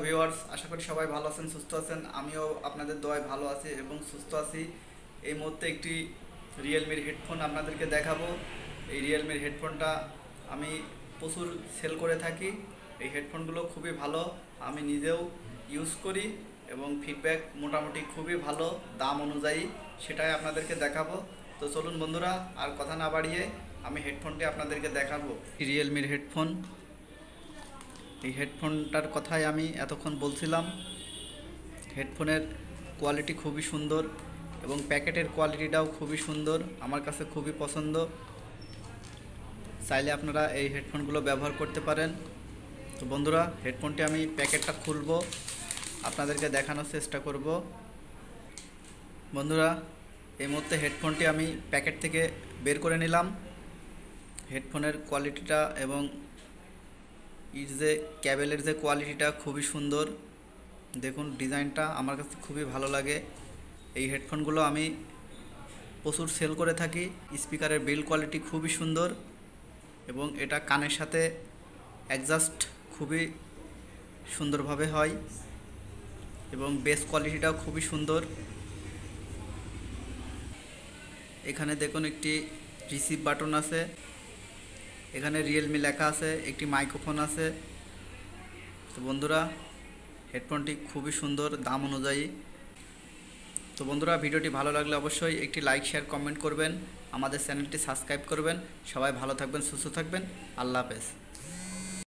Viewers, আশা করি সবাই ভালো আছেন, সুস্থ আছেন। আমিও আপনাদের দোয়ায় ভালো আছি এবং সুস্থ আছি। এই মুহূর্তে একটি রিয়েলমির হেডফোন আপনাদেরকে দেখাবো। এই রিয়েলমির হেডফোনটা আমি প্রচুর সেল করে থাকি। এই হেডফোনগুলো খুবই ভালো, আমি নিজেও ইউজ করি এবং ফিডব্যাক মোটামুটি খুবই ভালো দাম অনুযায়ী, সেটাই আপনাদেরকে দেখাবো। তো চলুন বন্ধুরা, আর কথা না বাড়িয়ে আমি হেডফোনটি আপনাদেরকে দেখাবো। রিয়েলমির হেডফোন, এই হেডফোনটার কথাই আমি এতক্ষণ বলছিলাম। হেডফোনের কোয়ালিটি খুবই সুন্দর এবং প্যাকেটের কোয়ালিটিটাও খুবই সুন্দর, আমার কাছে খুবই পছন্দ। চাইলে আপনারা এই হেডফোনগুলো ব্যবহার করতে পারেন। তো বন্ধুরা, হেডফোনটি আমি প্যাকেটটা খুলবো, আপনাদেরকে দেখানোর চেষ্টা করব। বন্ধুরা, এই মুহূর্তে হেডফোনটি আমি প্যাকেট থেকে বের করে নিলাম। হেডফোনের কোয়ালিটিটা এবং এর যে ক্যাবেলের যে কোয়ালিটিটা খুবই সুন্দর, দেখুন ডিজাইনটা আমার কাছে খুবই ভালো লাগে। এই হেডফোনগুলো আমি প্রচুর সেল করে থাকি। স্পিকারের বিল্ড কোয়ালিটি খুবই সুন্দর এবং এটা কানের সাথে অ্যাডজাস্ট খুবই সুন্দরভাবে হয় এবং বেস কোয়ালিটিটাও খুবই সুন্দর। এখানে দেখুন একটি রিসিভ বাটন আছে, এখানে রিয়েলমি লেখা আছে, একটি মাইক্রোফোন আছে। তো বন্ধুরা, হেডফোনটি খুবই সুন্দর দাম অনুযায়ী। তো বন্ধুরা, ভিডিওটি ভালো লাগলে অবশ্যই একটি লাইক, শেয়ার, কমেন্ট করবেন, আমাদের চ্যানেলটি সাবস্ক্রাইব করবেন। সবাই ভালো থাকবেন, সুস্থ থাকবেন। আল্লাহ হাফেজ।